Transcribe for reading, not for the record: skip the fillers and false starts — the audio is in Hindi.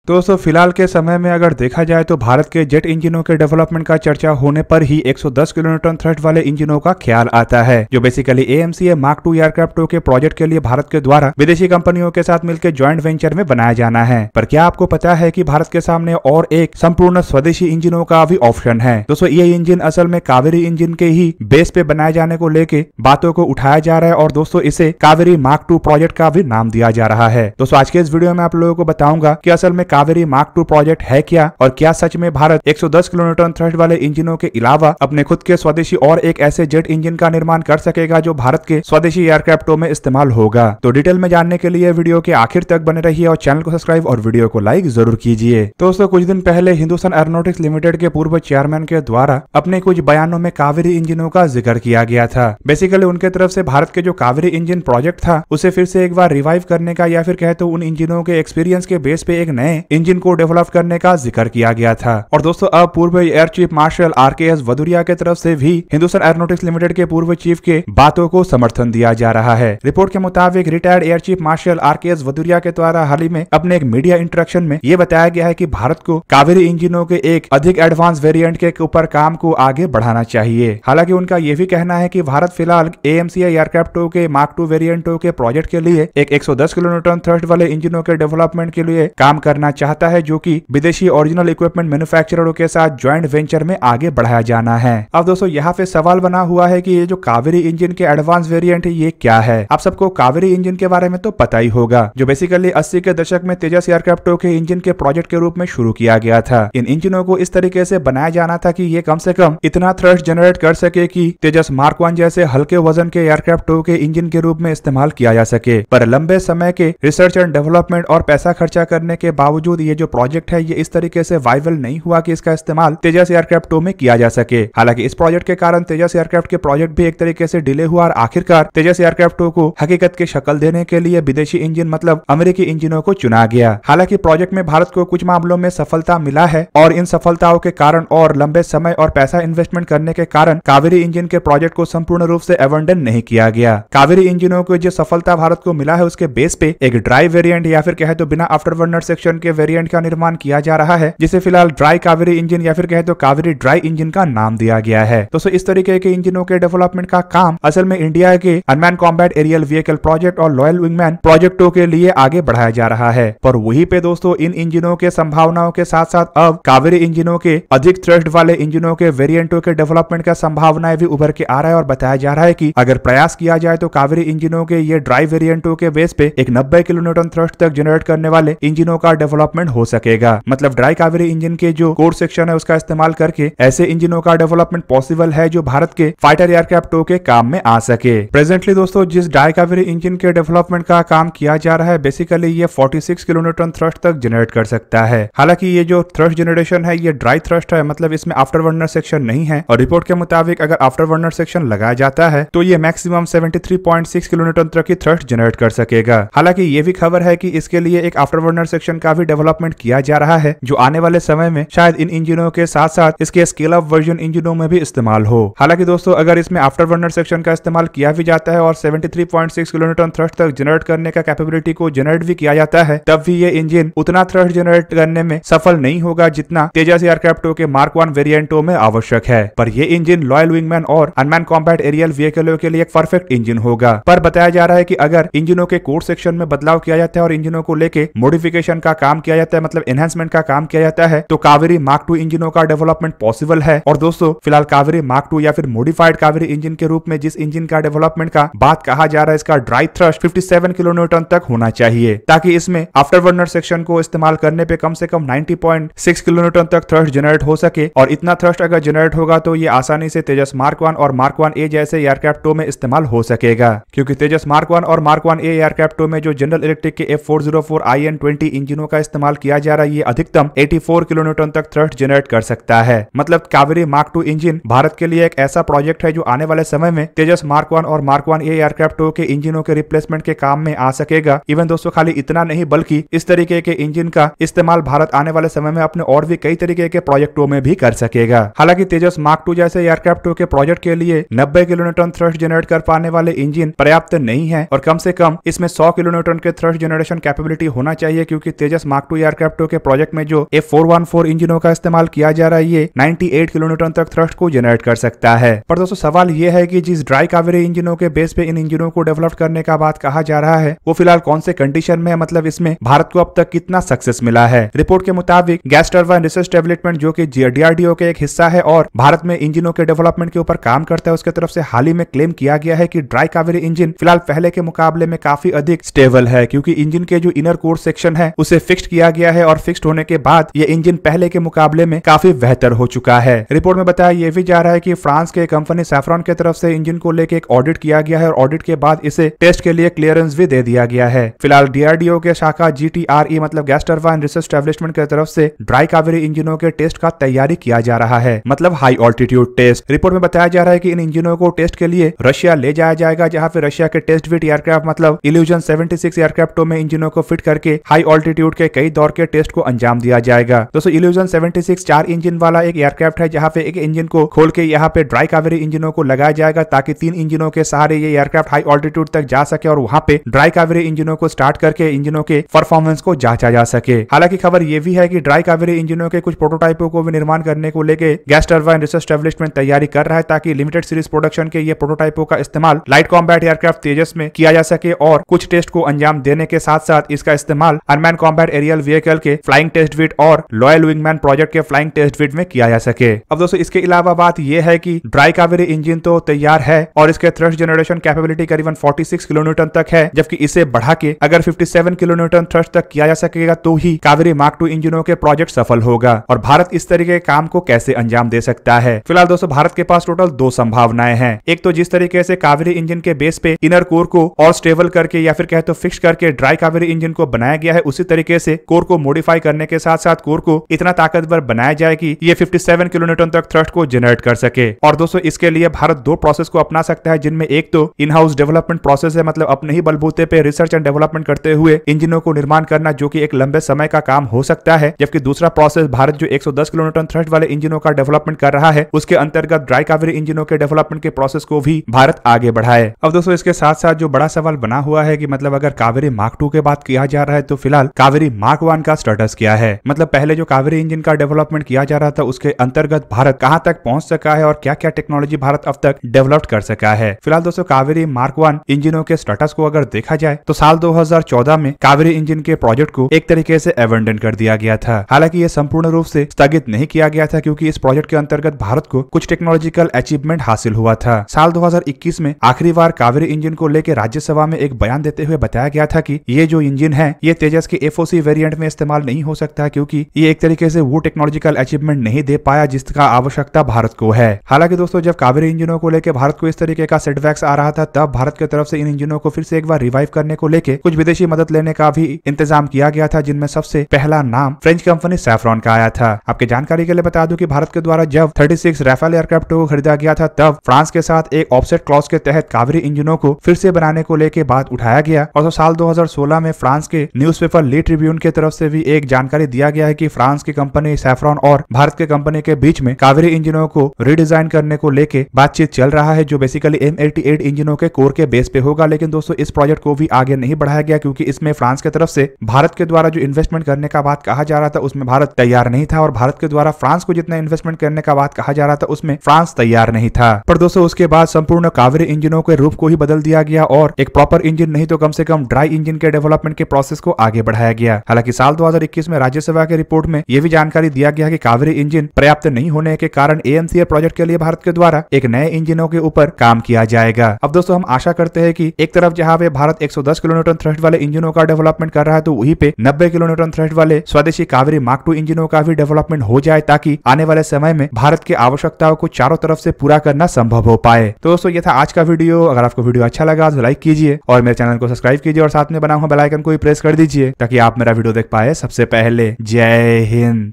दोस्तों फिलहाल के समय में अगर देखा जाए तो भारत के जेट इंजनों के डेवलपमेंट का चर्चा होने पर ही 110 किलोन्यूटन थ्रस्ट वाले इंजनों का ख्याल आता है, जो basically AMCA mark II aircraft के प्रोजेक्ट के लिए भारत के द्वारा विदेशी कंपनियों के साथ मिलकर ज्वाइंट वेंचर में बनाया जाना है। पर क्या आपको पता है कि भारत के सामने और एक संपूर्ण स्वदेशी इंजनों का भी ऑप्शन है। दोस्तों ये इंजन असल में कावेरी इंजन के ही बेस पे बनाए जाने को लेके बातों को उठाया जा रहा है और दोस्तों इसे कावेरी मार्क II प्रोजेक्ट का भी नाम दिया जा रहा है। दोस्तों आज के इस वीडियो में आप लोगों को बताऊंगा कि असल में कावेरी मार्क II प्रोजेक्ट है क्या और क्या सच में भारत 110 किलोन्यूटन थ्रस्ट वाले इंजनों के अलावा अपने खुद के स्वदेशी और एक ऐसे जेट इंजन का निर्माण कर सकेगा जो भारत के स्वदेशी एयरक्राफ्टों में इस्तेमाल होगा। तो डिटेल में जानने के लिए वीडियो के आखिर तक बने रहिए और चैनल को सब्सक्राइब और वीडियो को लाइक जरूर कीजिए। दोस्तों कुछ दिन पहले हिंदुस्तान एरोनॉटिक्स लिमिटेड के पूर्व चेयरमैन के द्वारा अपने कुछ बयानों में कावेरी इंजनों का जिक्र किया गया था। बेसिकली उनके तरफ से भारत के जो कावेरी इंजन प्रोजेक्ट था उसे फिर से एक बार रिवाइव करने का या फिर कहे तो उन इंजनों के एक्सपीरियंस के बेस पे एक नए इंजन को डेवलप करने का जिक्र किया गया था। और दोस्तों अब पूर्व air chief marshal RKS Bhadauria के तरफ से भी हिंदुस्तान एरोनॉटिक्स लिमिटेड के पूर्व चीफ के बातों को समर्थन दिया जा रहा है। रिपोर्ट के मुताबिक retired air chief marshal RKS Bhadauria के द्वारा हाल ही में अपने एक मीडिया इंटरेक्शन में ये बताया गया है कि भारत को कावेरी इंजनों के एक अधिक एडवांस वेरिएंट के ऊपर काम को आगे बढ़ाना चाहिए। हालांकि उनका यह भी कहना है कि भारत फिलहाल AMCA एयरक्राफ्टों के मार्क II वेरिएंटों के प्रोजेक्ट के लिए एक 110 किलोन्यूटन थ्रस्ट वाले इंजनों के डेवलपमेंट के लिए काम करना चाहता है, जो कि विदेशी ओरिजिनल इक्विपमेंट मैन्युफैक्चररों के साथ ज्वाइंट वेंचर में आगे बढ़ाया जाना है। अब दोस्तों यहाँ पे सवाल बना हुआ है कि ये जो कावेरी इंजन के एडवांस वेरिएंट है ये क्या है। आप सबको कावेरी इंजन के बारे में तो पता ही होगा, जो बेसिकली 80 के दशक में तेजस एयरक्राफ्टों के इंजन के प्रोजेक्ट के रूप में शुरू किया गया था। इन इंजनों को इस तरीके से बनाया जाना था कि ये कम से कम इतना थ्रस्ट जनरेट कर सके कि तेजस मार्क I जैसे हल्के वजन के एयरक्राफ्टों के इंजन के रूप में इस्तेमाल किया जा सके। पर लंबे समय के रिसर्च एंड डेवलपमेंट और पैसा खर्चा करने के बावजूद ये जो प्रोजेक्ट है ये इस तरीके से वाइबल नहीं हुआ कि इसका इस्तेमाल तेजस एयरक्राफ्टों में किया जा सके। हालांकि इस प्रोजेक्ट के कारण तेजस एयरक्राफ्ट के प्रोजेक्ट भी एक तरीके से डिले हुआ और आखिरकार तेजस एयरक्राफ्टों को हकीकत की शक्ल देने के लिए विदेशी इंजन मतलब अमेरिकी इंजनों को चुना गया। हालांकि प्रोजेक्ट में भारत को कुछ मामलों में सफलता मिला है और इन सफलताओं के कारण और लंबे समय और पैसा इन्वेस्टमेंट करने के कारण कावेरी इंजन के प्रोजेक्ट को संपूर्ण रूप से अबंडन नहीं किया गया। कावेरी इंजनों को जो सफलता भारत को मिला है उसके बेस पे एक ड्राई वेरिएंट या फिर कहे तो बिना आफ्टर बर्नर सेक्शन के वेरिएंट का निर्माण किया जा रहा है, जिसे फिलहाल ड्राई कावेरी इंजन या फिर कहे तो कावेरी ड्राई इंजन का नाम दिया गया है। दोस्तों इस तरीके के इंजनों के डेवलपमेंट का काम असल में इंडिया के unmanned combat aerial vehicle project और लॉयल विंगमैन प्रोजेक्टों के लिए आगे बढ़ाया जा रहा है। पर वहीं पे दोस्तों इन इंजनों के संभावनाओं के साथ साथ अब कावेरी इंजनों के अधिक थ्रस्ट वाले इंजनों के वेरिएंटों के डेवलपमेंट का संभावनाएं भी उभर के आ रहा है और बताया जा रहा है कि अगर प्रयास किया जाए तो कावेरी इंजनों के ये ड्राई वेरिएंटों के बेस पे एक 90 किलोन्यूटन थ्रस्ट तक जनरेट करने वाले इंजनों का डेवलपमेंट हो सकेगा। मतलब ड्राई कावेरी इंजन के जो कोर सेक्शन है उसका इस्तेमाल करके ऐसे इंजनों का डेवलपमेंट पॉसिबल है जो भारत के फाइटर एयरक्राफ्टों के काम में आ सके। प्रेजेंटली दोस्तों जिस ड्राई कावेरी इंजन के डेवलपमेंट का काम किया जा रहा है बेसिकली ये 46 किलोन्यूटन थ्रस्ट तक जनरेट कर सकता है। हालांकि ये जो थ्रस्ट जनरेशन है ये ड्राई थ्रस्ट है, मतलब इसमें आफ्टर बर्नर सेक्शन नहीं है और रिपोर्ट के मुताबिक अगर आफ्टर बर्नर सेक्शन लगाया जाता है तो ये मैक्सिमम 73.6 किलोन्यूटन तक की थ्रस्ट जनरेट कर सकेगा। हालांकि ये भी खबर है कि इसके लिए एक आफ्टर बर्नर सेक्शन का भी डेवलपमेंट किया जा रहा है जो आने वाले समय में शायद इन इंजनों के साथ साथ इसके स्केल अप वर्जन इंजनों में भी इस्तेमाल हो। हालांकि दोस्तों अगर इसमें आफ्टर बर्नर सेक्शन का इस्तेमाल किया भी जाता है और 73.6 किलोन्यूटन थ्रस्ट तक जनरेट करने का कैपेबिलिटी को जनरेट भी किया जाता है तब भी ये इंजन उतना थ्रस्ट जनरेट करने में सफल नहीं होगा जितना तेजस एयरक्राफ्टों के मार्क I वेरिएंटों में आवश्यक है। पर ये इंजन लॉयल विंगमैन और अनमैन कॉम्बैट एरियल व्हीकलों के लिए एक परफेक्ट इंजन होगा। पर बताया जा रहा है कि अगर इंजनों के कोर सेक्शन में बदलाव किया जाता है और इंजनों को लेके मॉडिफिकेशन का काम किया जाता है मतलब एनहांसमेंट का काम किया जाता है तो कावेरी मार्क II इंजनों का डेवलपमेंट पॉसिबल है। और दोस्तों फिलहाल कावेरी मार्क II या फिर मॉडिफाइड कावेरी इंजन के रूप में जिस इंजन का डेवलपमेंट का बात कहा जा रहा है इसका ड्राई थ्रस्ट 57 किलोन्यूटन तक होना चाहिए ताकि इसमें आफ्टर बर्नर सेक्शन को इस्तेमाल करने पे कम से कम 90.6 किलोन्यूटन तक थ्रस्ट जनरेट हो सके। और इतना थ्रस्ट अगर जनरेट होगा तो ये आसानी से तेजस मार्क I और मार्क I-A जैसे एयरक्राफ्टों में इस्तेमाल हो सकेगा, क्योंकि तेजस मार्क I और मार्क I-A एयरक्राफ्टों में जो जनरल इलेक्ट्रिक के F404 IN-20 इंजनों का इस्तेमाल किया जा रहा है ये अधिकतम 84 किलोन्यूटन तक थ्रस्ट जनरेट कर सकता है। मतलब Kaveri mark II engine Bharat के लिए एक ऐसा प्रोजेक्ट है जो आने वाले समय में तेजस मार्क I और मार्क I-A एयरक्राफ्टों के इंजनों के रिप्लेसमेंट के काम में आ सकेगा। इवन दोस्तों खाली इतना नहीं बल्कि इस तरीके के इंजन का इस्तेमाल भारत आने वाले समय में अपने और भी कई तरीके के प्रोजेक्टों में भी कर सकेगा। हालांकि तेजस मार्क II जैसे एयरक्राफ्टों के प्रोजेक्ट के लिए 90 किलोन्यूटन थ्रस्ट जनरेट कर पाने वाले इंजन पर्याप्त नहीं है और कम से कम इसमें 100 किलोन्यूटन के थ्रस्ट जनरेशन कैपेबिलिटी होना चाहिए, क्योंकि तेजस मार्क टू एयरक्राफ्ट के प्रोजेक्ट में जो F414 इंजनों का इस्तेमाल किया जा रहा है ये 98 किलोन्यूटन तक थ्रस्ट को जनरेट कर सकता है। पर दोस्तों सवाल ये है कि जिस ड्राई कावेरी इंजनों के बेस पे इन इंजनों को डेवलप करने का बात कहा जा रहा है वो फिलहाल कौन से कंडीशन में है, मतलब इसमें भारत को अब तक कितना सक्सेस मिला है। रिपोर्ट के मुताबिक गैस टरबाइन रिसर्च डेवलपमेंट जो कि DRDO के एक हिस्सा है और भारत में इंजनों के डेवलपमेंट के ऊपर काम करता है, उसके तरफ से हाल ही में क्लेम किया गया है कि ड्राई कावेरी इंजन फिलहाल पहले के मुकाबले में काफी अधिक स्टेबल है, क्योंकि इंजन के जो इनर कोर सेक्शन है उसे फिक्स्ड किया गया है और फिक्स्ड होने के बाद ये इंजन पहले के मुकाबले में काफी बेहतर हो चुका है। रिपोर्ट में बताया यह भी जा रहा है कि फ्रांस के कंपनी सैफ्रॉन की तरफ से इंजन को लेकर एक ऑडिट किया गया है और ऑडिट के बाद इसे टेस्ट के लिए क्लियरेंस भी दे दिया गया है। फिलहाल DRDO के शाखा GTRE मतलब गैस टरबाइन रिसर्च एस्टेब्लिशमेंट की तरफ से ड्राई कावेरी इंजनों के टेस्ट का तैयारी किया जा रहा है, मतलब हाई ऑल्टीट्यूड टेस्ट। रिपोर्ट में बताया जा रहा है कि इन इंजनों को टेस्ट के लिए रशिया ले जाया जाएगा, जहां पे रशिया के टेस्ट विट एयरक्राफ्ट मतलब इल्यूजन 76 एयरक्राफ्टों में इंजनों को फिट करके हाई ऑल्टीट्यूड के कई दौर के टेस्ट को अंजाम दिया जाएगा। दोस्तों इल्यूजन 76 4 इंजन वाला एक एयरक्राफ्ट है, जहां पे एक इंजन को खोल के यहाँ पे ड्राई कावेरी इंजनों को लगाया जाएगा ताकि 3 इंजनों के सहारे ये एयरक्राफ्ट हाई ऑल्टीट्यूड तक जा सके और वहां पे ड्राई कावेरी इंजनों को स्टार्ट करके इंजनों के परफॉर्मेंस को जांचा जा सके। हालांकि खबर ये भी है कि ड्राई कावेरी इंजनों के कुछ प्रोटोटाइपों को भी निर्माण करने को लेके गैस टरबाइन रिसर्च एस्टेब्लिशमेंट तैयारी कर रहा है ताकि लिमिटेड सीरीज प्रोडक्शन के ये प्रोटोटाइपों का इस्तेमाल लाइट कॉम्बैट एयरक्राफ्ट तेजस में किया जा सके और कुछ टेस्ट को अंजाम देने के साथ साथ इसका इस्तेमाल अनमैन कॉम्बैट एरियल व्हीकल के फ्लाइंग टेस्ट विट और लॉयल विंगमैन प्रोजेक्ट के फ्लाइंग टेस्ट विट में किया जा सके। अब दोस्तों इसके अलावा बात यह है कि ड्राई कावेरी इंजन तो तैयार है और इसके थ्रस्ट जनरेशन कैपेबिलिटी करीबन 46 किलोन्यूटन तक है, जबकि इसे बढ़ा के अगर 57 किलोन्यूटन थ्रस्ट तक किया जा सकेगा तो ही कावेरी मार्क 2 इंजनों के प्रोजेक्ट सफल होगा। और भारत इस तरीके के काम को कैसे अंजाम दे सकता है? फिलहाल दोस्तों भारत के पास टोटल 2 संभावनाएं हैं। एक तो जिस तरीके से कावेरी इंजन के बेस पे इनर कोर को और स्टेबल करके या फिर कहे तो फिक्स करके ड्राई कावेरी इंजन को बनाया गया है, उसी तरीके से कोर को मॉडिफाई करने के साथ साथ कोर को इतना ताकतवर बनाया जाए कि ये 57 किलोन्यूटन तक थ्रस्ट को जनरेट कर सके। और दोस्तों इसके लिए भारत 2 प्रोसेस को अपना सकता है, जिनमें एक तो इन हाउस डेवलपमेंट प्रोसेस है, मतलब अपने ही बलबूते पे रिसर्च एंड डेवलपमेंट करते हुए इंजनों को निर्माण करना, जो कि एक लंबे समय का काम हो सकता है। जबकि दूसरा प्रोसेस भारत जो 110 किलोन्यूटन थ्रस्ट वाले इंजनों का डेवलपमेंट कर रहा है, उसके अंतर्गत ड्राई कावेरी इंजनों के डेवलपमेंट के प्रोसेस को भी भारत आगे बढ़ाए। अब दोस्तों इसके साथ साथ जो बड़ा सवाल बना हुआ है कि मतलब अगर कावेरी मार्क 2 के बात किया जा रहा है तो फिलहाल कावेरी मार्क 1 का स्टेटस क्या है? मतलब पहले जो कावेरी इंजन का डेवलपमेंट किया जा रहा था उसके अंतर्गत भारत कहां तक पहुंच सका है और क्या क्या टेक्नोलॉजी भारत अब तक डेवलप कर सका है। फिलहाल दोस्तों कावेरी मार्क 1 इंजनों के स्टेटस को अगर देखा जाए तो साल 2014 में कावेरी इंजन के प्रोजेक्ट को एक तरीके से एबंडन कर दिया गया था। हालांकि यह संपूर्ण रूप से स्थगित नहीं किया गया था, क्योंकि इस प्रोजेक्ट के अंतर्गत भारत को कुछ टेक्नोलॉजिकल अचीवमेंट हासिल हुआ था। साल 2021 में आखिरी बार कावेरी इंजन को लेकर राज्यसभा में एक बयान देते हुए बताया गया था कि ये जो इंजन है ये तेजस के FOC वेरिएंट में इस्तेमाल नहीं हो सकता, क्योंकि ये एक तरीके से वो टेक्नोलॉजिकल अचीवमेंट नहीं दे पाया जिसका आवश्यकता भारत को है। हालांकि दोस्तों जब कावेरी इंजनों को लेकर भारत को इस तरीके का सेटबैक्स आ रहा था, तब भारत की तरफ से इन इंजनों को फिर से एक बार रिवाइव करने को लेकर कुछ विदेशी मदद लेने का भी इंतजाम किया गया था, जिनमें सबसे पहला नाम फ्रेंच कंपनी सैफ्रॉन का आया था। आपके जानकारी के लिए बता दूं कि भारत के द्वारा जब 36 राफेल एयरक्राफ्ट को खरीदा गया था, तब फ्रांस के साथ एक ऑफसेट क्लॉज के तहत कावेरी इंजनों को फिर से बनाने को लेकर बात उठाया गया। और तो साल 2016 में फ्रांस के न्यूज़पेपर ली ट्रिब्यून की तरफ से भी एक जानकारी दिया गया है कि फ्रांस की कंपनी सैफ्रॉन और भारत के कंपनी के बीच में कावेरी इंजनों को रिडिजाइन करने को लेके बातचीत चल रहा है, जो बेसिकली M88 इंजनों के कोर के बेस पे होगा। लेकिन दोस्तों इस प्रोजेक्ट को भी आगे नहीं बढ़ाया गया, क्योंकि इसमें फ्रांस की तरफ से भारत के द्वारा जो इन्वेस्टमेंट करने का बात कहा जा रहा था उसमें भारत तैयार नहीं था, और भारत के द्वारा फ्रांस को जितना इन्वेस्टमेंट करने का बात कहा जा रहा था उसमें फ्रांस तैयार नहीं था। पर दोस्तों उसके बाद संपूर्ण कावेरी इंजनों के रूप को ही बदल दिया गया और एक प्रॉपर इंजन नहीं तो कम से कम ड्राई इंजन के डेवलपमेंट के प्रोसेस को आगे बढ़ाया गया। हालांकि साल 2021 में राज्यसभा के रिपोर्ट में यह भी जानकारी दिया गया कि कावेरी इंजन पर्याप्त नहीं होने के कारण AMCA प्रोजेक्ट के लिए भारत के द्वारा एक नए इंजनों के ऊपर काम किया जाएगा। अब दोस्तों हम आशा करते हैं कि एक तरफ जहां पे भारत 110 किलोन्यूटन थ्रस्ट वाले इंजनों का डेवलपमेंट कर रहा है, तो वहीं पे 90 किलोन्यूटन थ्रस्ट वाले स्वदेशी कावेरी मार्क 2 इंजनों का भी डेवलपमेंट हो जाए, ताकि आने वाले समय में भारत की आवश्यकताओं को चारों तरफ से पूरा करना संभव हो पाए। तो दोस्तों ये था आज का वीडियो। अगर आपको वीडियो अच्छा लगा तो लाइक कीजिए और मेरे चैनल को सब्सक्राइब कीजिए और साथ में बना हुआ बेल आइकन को भी प्रेस कर दीजिए, ताकि आप मेरा वीडियो देख पाए सबसे पहले। जय हिंद।